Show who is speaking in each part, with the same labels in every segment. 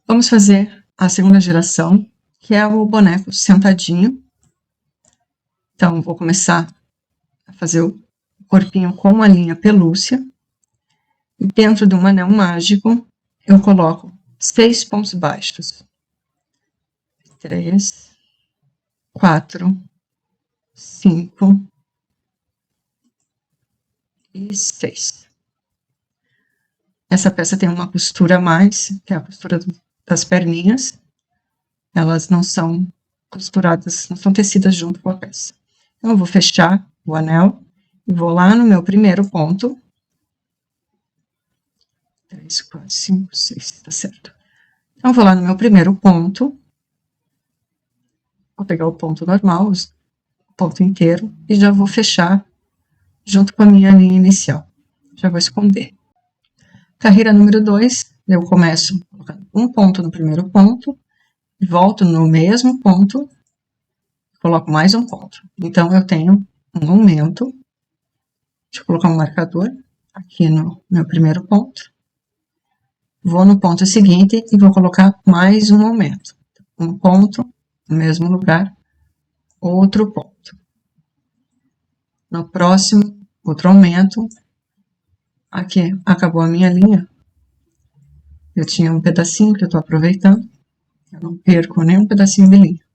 Speaker 1: Vamos fazer a segunda geração, que é o boneco sentadinho. Então, vou começar a fazer o corpinho com a linha pelúcia. E dentro de um anel mágico, eu coloco 6 pontos baixos. 3, 4, 5 e 6. Essa peça tem uma costura a mais, que é a costura das perninhas. Elas não são costuradas, não são tecidas junto com a peça. Então, eu vou fechar o anel e vou lá no meu primeiro ponto. 3, 4, 5, 6, tá certo. Então, eu vou lá no meu primeiro ponto. Vou pegar o ponto normal, o ponto inteiro, e já vou fechar junto com a minha linha inicial. Já vou esconder. Carreira número 2, eu começo colocando um ponto no primeiro ponto, volto no mesmo ponto, coloco mais um ponto. Então, eu tenho um aumento. Deixa eu colocar um marcador aqui no meu primeiro ponto. Vou no ponto seguinte e vou colocar mais um aumento. Um ponto, no mesmo lugar, outro ponto. No próximo, outro aumento. Aqui acabou a minha linha. Eu tinha um pedacinho que eu estou aproveitando. Eu não perco nenhum pedacinho de linha.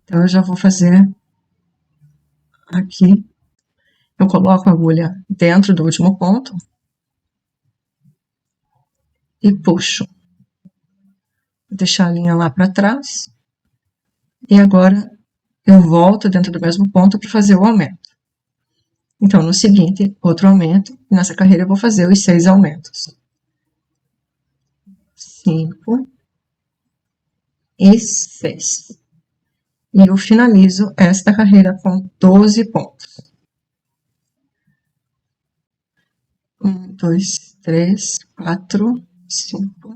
Speaker 1: Então, eu já vou fazer aqui. Eu coloco a agulha dentro do último ponto e puxo. Vou deixar a linha lá para trás. E agora, eu volto dentro do mesmo ponto para fazer o aumento. Então, no seguinte, outro aumento. Nessa carreira, eu vou fazer os 6 aumentos. 5 e 6. E eu finalizo esta carreira com 12 pontos. 1, 2, 3, 4, 5,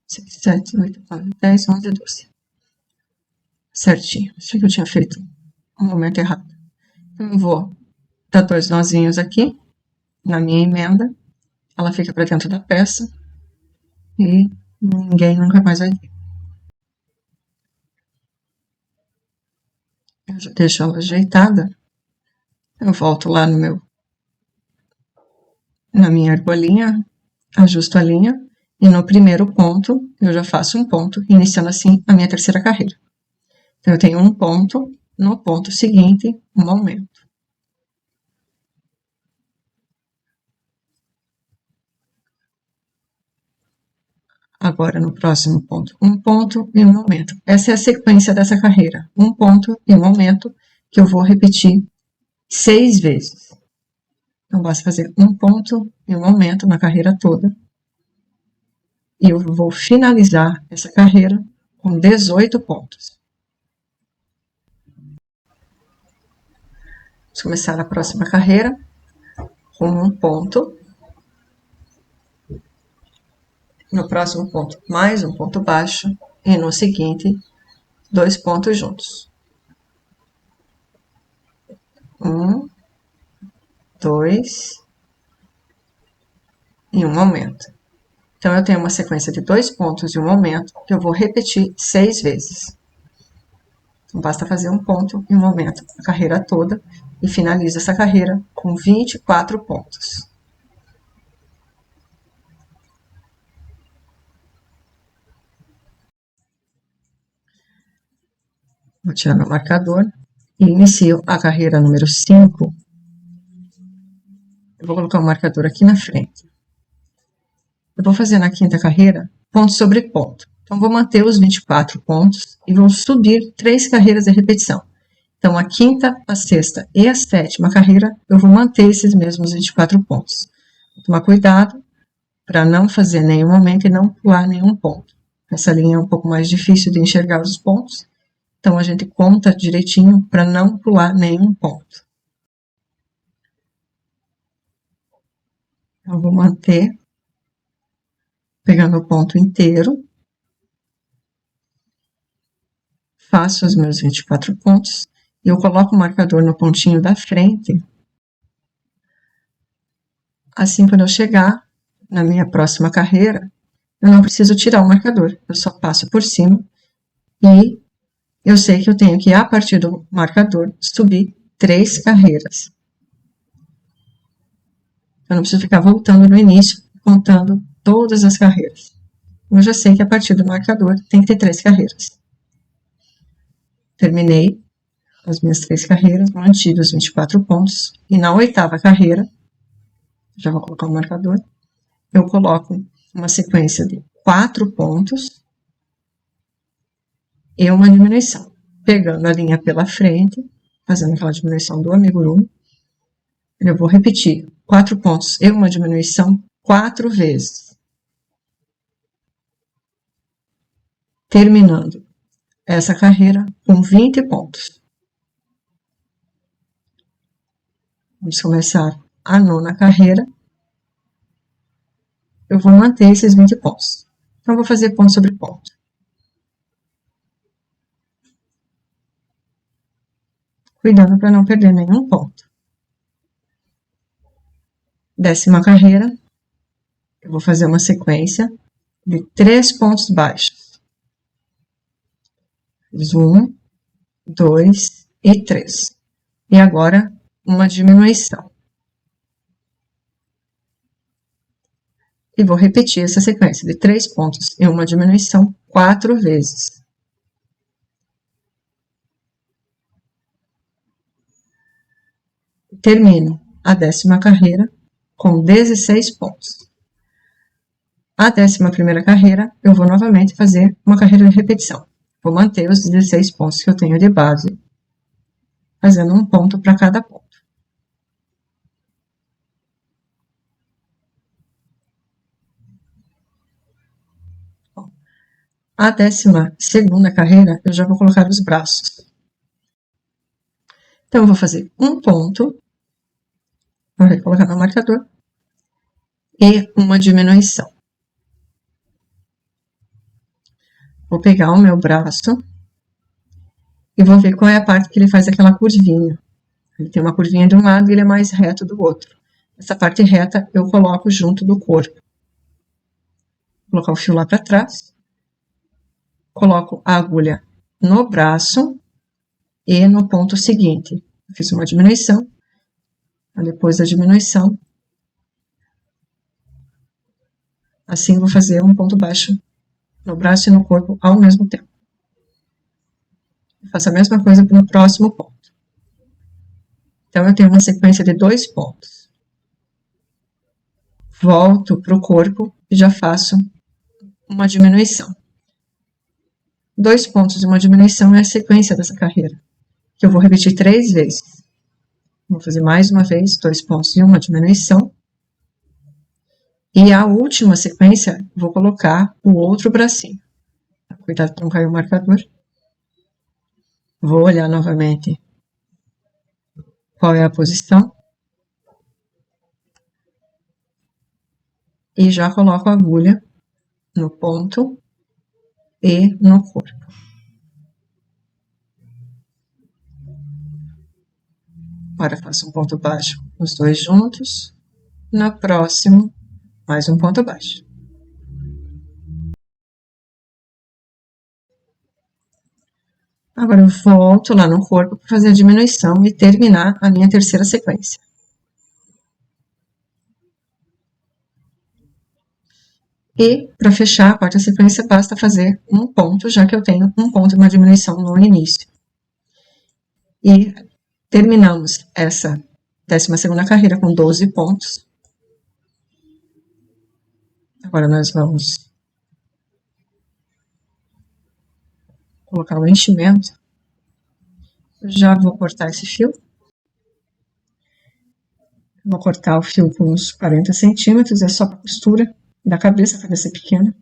Speaker 1: 6, 7, 8, 9, 10, 11, 12. Certinho. Achei que eu tinha feito um aumento errado. Então, eu vou dar 2 nozinhos aqui, na minha emenda. Ela fica para dentro da peça. E ninguém nunca mais vai ver. Eu já deixo ela ajeitada. Eu volto lá na minha argolinha, ajusto a linha. E no primeiro ponto, eu já faço um ponto, iniciando assim a minha terceira carreira. Então, eu tenho um ponto, no ponto seguinte, um aumento. Agora, no próximo ponto, um ponto e um aumento. Essa é a sequência dessa carreira. Um ponto e um aumento, que eu vou repetir 6 vezes. Então, basta fazer um ponto e um aumento na carreira toda. E eu vou finalizar essa carreira com 18 pontos. Vamos começar a próxima carreira com um ponto. No próximo ponto, mais um ponto baixo. E no seguinte, 2 pontos juntos. 1, 2 e um aumento. Então, eu tenho uma sequência de 2 pontos e um aumento que eu vou repetir 6 vezes. Então, basta fazer um ponto e um aumento a carreira toda e finaliza essa carreira com 24 pontos. Vou tirar meu marcador e inicio a carreira número 5. Eu vou colocar o marcador aqui na frente. Eu vou fazer na quinta carreira ponto sobre ponto. Então, vou manter os 24 pontos e vou subir 3 carreiras de repetição. Então, a quinta, a sexta e a sétima carreira, eu vou manter esses mesmos 24 pontos. Vou tomar cuidado para não fazer nenhum aumento e não pular nenhum ponto. Essa linha é um pouco mais difícil de enxergar os pontos, então a gente conta direitinho para não pular nenhum ponto. Eu vou manter, pegando o ponto inteiro, faço os meus 24 pontos, e eu coloco o marcador no pontinho da frente. Assim, quando eu chegar na minha próxima carreira, eu não preciso tirar o marcador, eu só passo por cima e eu sei que eu tenho que, a partir do marcador, subir 3 carreiras. Eu não preciso ficar voltando no início, contando todas as carreiras. Eu já sei que a partir do marcador tem que ter 3 carreiras. Terminei as minhas 3 carreiras, mantive os 24 pontos, e na 8ª carreira, já vou colocar o marcador, eu coloco uma sequência de 4 pontos e uma diminuição, pegando a linha pela frente, fazendo aquela diminuição do amigurumi. Eu vou repetir 4 pontos e uma diminuição 4 vezes, terminando essa carreira com 20 pontos. Vamos começar a 9ª carreira. Eu vou manter esses 20 pontos. Então, vou fazer ponto sobre ponto. Cuidando para não perder nenhum ponto. 10ª carreira, eu vou fazer uma sequência de 3 pontos baixos. Fiz 1, 2 e 3. E agora, uma diminuição. E vou repetir essa sequência de 3 pontos e uma diminuição 4 vezes. Termino a 10ª carreira com 16 pontos. A 11ª carreira, eu vou novamente fazer uma carreira de repetição. Vou manter os 16 pontos que eu tenho de base, fazendo um ponto para cada ponto. A 12ª carreira, eu já vou colocar os braços. Então, eu vou fazer um ponto, vou colocar no marcador, e uma diminuição. Vou pegar o meu braço e vou ver qual é a parte que ele faz aquela curvinha. Ele tem uma curvinha de um lado e ele é mais reto do outro. Essa parte reta eu coloco junto do corpo. Vou colocar o fio lá para trás. Coloco a agulha no braço e no ponto seguinte. Fiz uma diminuição. Depois da diminuição, assim vou fazer um ponto baixo no braço e no corpo ao mesmo tempo. Faço a mesma coisa no próximo ponto. Então, eu tenho uma sequência de 2 pontos. Volto para o corpo e já faço uma diminuição. 2 pontos e uma diminuição é a sequência dessa carreira, que eu vou repetir 3 vezes. Vou fazer mais uma vez, 2 pontos e uma diminuição. E a última sequência, vou colocar o outro bracinho. Cuidado para não cair o marcador. Vou olhar novamente qual é a posição. E já coloco a agulha no ponto e no corpo. Agora faço um ponto baixo, os dois juntos. No próximo, mais um ponto baixo. Agora eu volto lá no corpo para fazer a diminuição e terminar a minha terceira sequência. E, para fechar a quarta sequência, basta fazer um ponto, já que eu tenho um ponto e uma diminuição no início. E terminamos essa 12ª carreira com 12 pontos. Agora nós vamos colocar o enchimento. Já vou cortar esse fio. Vou cortar o fio com uns 40 centímetros, é só para costura da cabeça, a cabeça é pequena.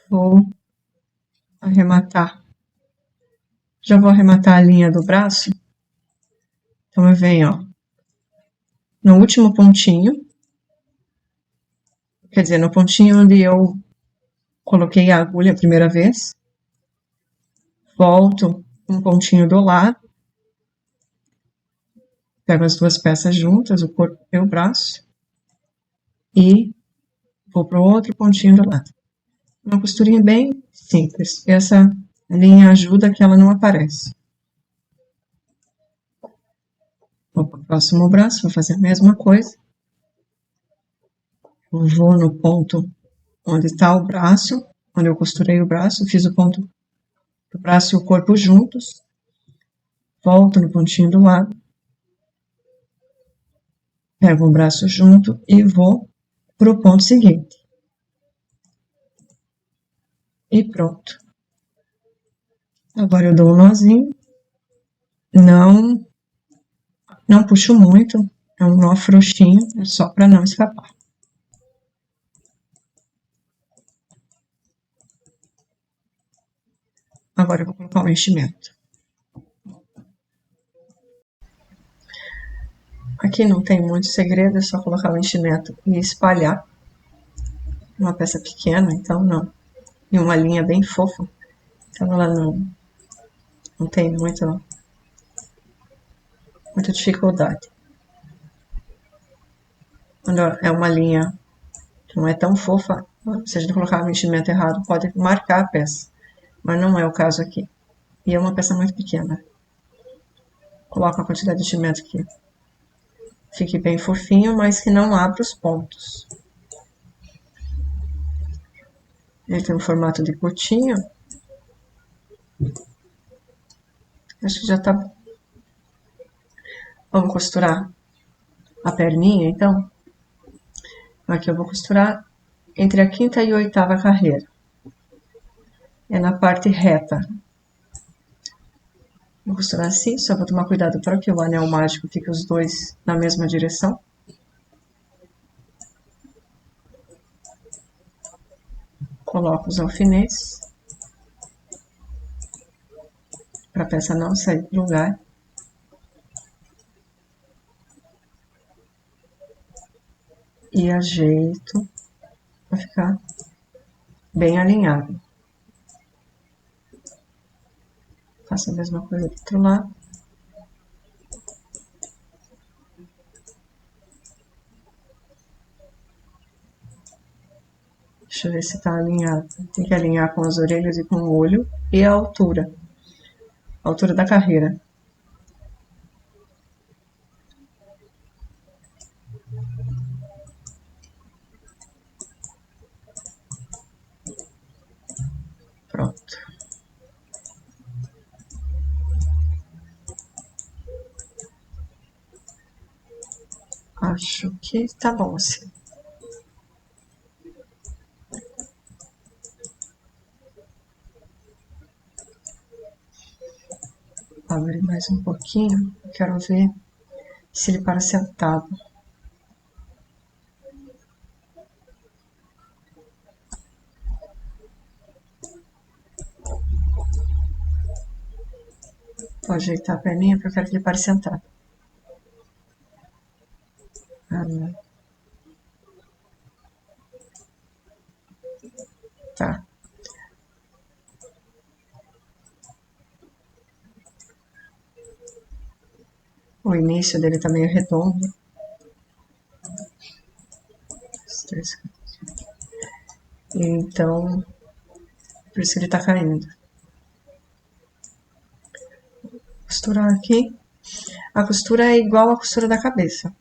Speaker 1: Vou arrematar. Já vou arrematar a linha do braço. Então, eu venho, ó, no último pontinho, quer dizer, no pontinho onde eu coloquei a agulha a primeira vez, volto um pontinho do lado, Pego as duas peças juntas, o corpo e o braço, e vou para o outro pontinho do lado. Uma costurinha bem simples. Essa linha ajuda que ela não aparece. Vou para o próximo braço, vou fazer a mesma coisa. Eu vou no ponto onde está o braço, onde eu costurei o braço, fiz o ponto do braço e o corpo juntos. Volto no pontinho do lado. Pego o braço junto e vou para o ponto seguinte. E pronto. Agora eu dou um nozinho. Não puxo muito, é um nó frouxinho, é só para não escapar. Agora eu vou colocar o enchimento. Aqui não tem muito segredo, é só colocar o enchimento e espalhar. Uma peça pequena, então não. E uma linha bem fofa, então ela não tem muita dificuldade. Quando é uma linha que não é tão fofa, se a gente colocar o enchimento errado, pode marcar a peça. Mas não é o caso aqui. E é uma peça muito pequena. Coloco a quantidade de enchimento que fique bem fofinho, mas que não abra os pontos. Ele tem um formato de potinho. Acho que já tá bom. Vamos costurar a perninha, então? Aqui eu vou costurar entre a quinta e a oitava carreira. É na parte reta. Vou costurar assim, só vou tomar cuidado para que o anel mágico fique os dois na mesma direção. Coloco os alfinetes para a peça não sair do lugar. E ajeito para ficar bem alinhado. Faço a mesma coisa do outro lado. Deixa eu ver se tá alinhado. Tem que alinhar com as orelhas e com o olho e a altura. A altura da carreira. Pronto. Acho que tá bom assim. Vou abrir mais um pouquinho. Quero ver se ele para sentado. Vou ajeitar a perninha porque eu quero que ele pare sentado. Tá. O início dele tá meio redondo. Então, por isso que ele tá caindo. Costurar aqui. A costura é igual à costura da cabeça.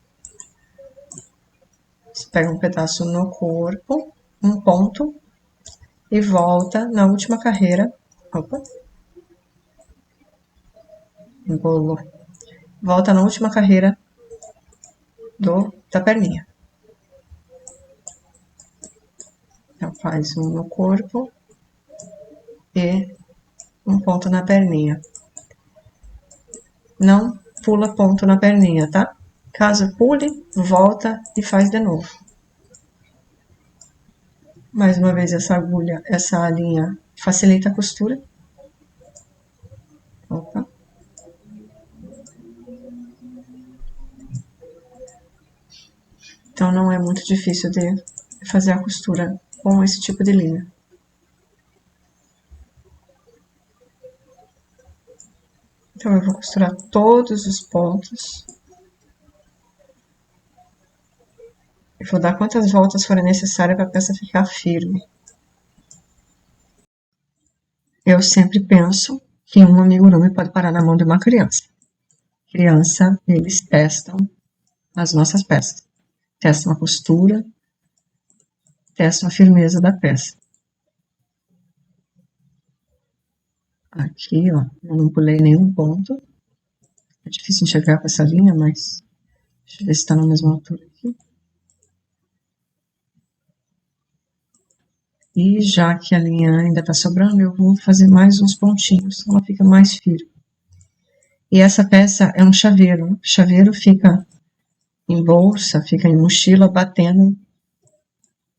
Speaker 1: Você pega um pedaço no corpo, um ponto, e volta na última carreira. Opa. Embolou. Volta na última carreira da perninha. Então, faz um no corpo e um ponto na perninha. Não pula ponto na perninha, tá? Caso pule, volta e faz de novo. Mais uma vez essa agulha, essa linha facilita a costura. Opa. Então não é muito difícil de fazer a costura com esse tipo de linha. Então eu vou costurar todos os pontos E vou dar quantas voltas forem necessárias para a peça ficar firme. Eu sempre penso que um amigurumi pode parar na mão de uma criança. Criança, eles testam as nossas peças. Testam a costura, testam a firmeza da peça. Aqui, ó, eu não pulei nenhum ponto. É difícil enxergar com essa linha, mas deixa eu ver se está na mesma altura aqui. E já que a linha ainda está sobrando, eu vou fazer mais uns pontinhos, ela fica mais firme. E essa peça é um chaveiro. O chaveiro fica em bolsa, fica em mochila, batendo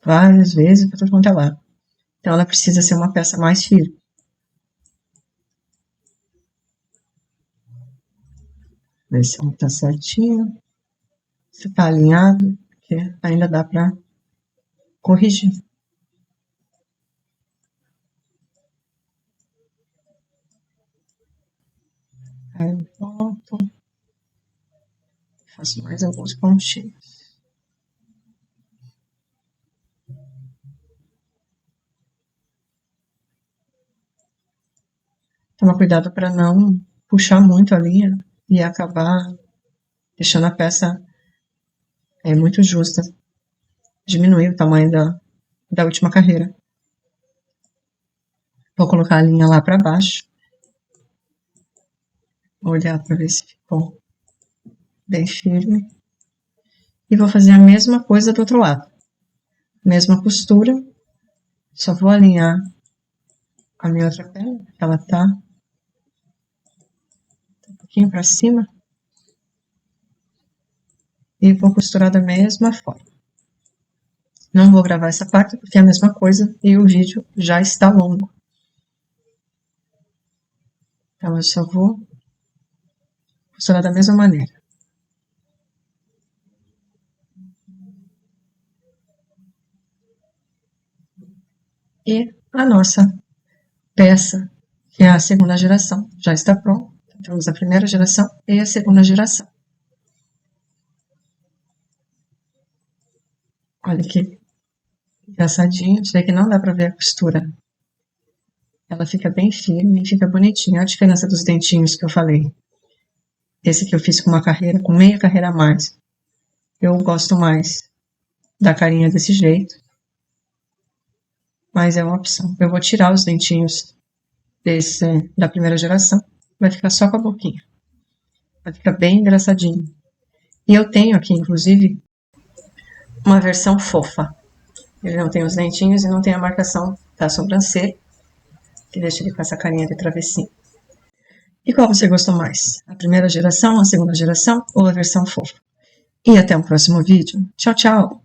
Speaker 1: várias vezes para todo quanto é lado. Então ela precisa ser uma peça mais firme. Ver se ela está certinho, se está alinhado, porque ainda dá para corrigir. Aí eu volto, faço mais alguns pontinhos. Toma cuidado para não puxar muito a linha e acabar deixando a peça muito justa. Diminuir o tamanho da última carreira. Vou colocar a linha lá para baixo. Vou olhar para ver se ficou bem firme. E vou fazer a mesma coisa do outro lado. Mesma costura. Só vou alinhar a minha outra perna, que ela tá um pouquinho para cima. E vou costurar da mesma forma. Não vou gravar essa parte porque é a mesma coisa e o vídeo já está longo. Então eu só vou costurar da mesma maneira. E a nossa peça, que é a segunda geração, já está pronta. Temos a primeira geração e a segunda geração. Olha que engraçadinho, você vê que não dá para ver a costura. Ela fica bem firme e fica bonitinha. Olha a diferença dos dentinhos que eu falei. Esse que eu fiz com uma carreira, com meia carreira a mais. Eu gosto mais da carinha desse jeito. Mas é uma opção. Eu vou tirar os dentinhos da primeira geração. Vai ficar só com a boquinha. Vai ficar bem engraçadinho. E eu tenho aqui, inclusive, uma versão fofa. Ele não tem os dentinhos e não tem a marcação da sobrancelha, que deixa ele com essa carinha de travessinho. E qual você gostou mais? A primeira geração, a segunda geração ou a versão fofa? E até o próximo vídeo. Tchau, tchau!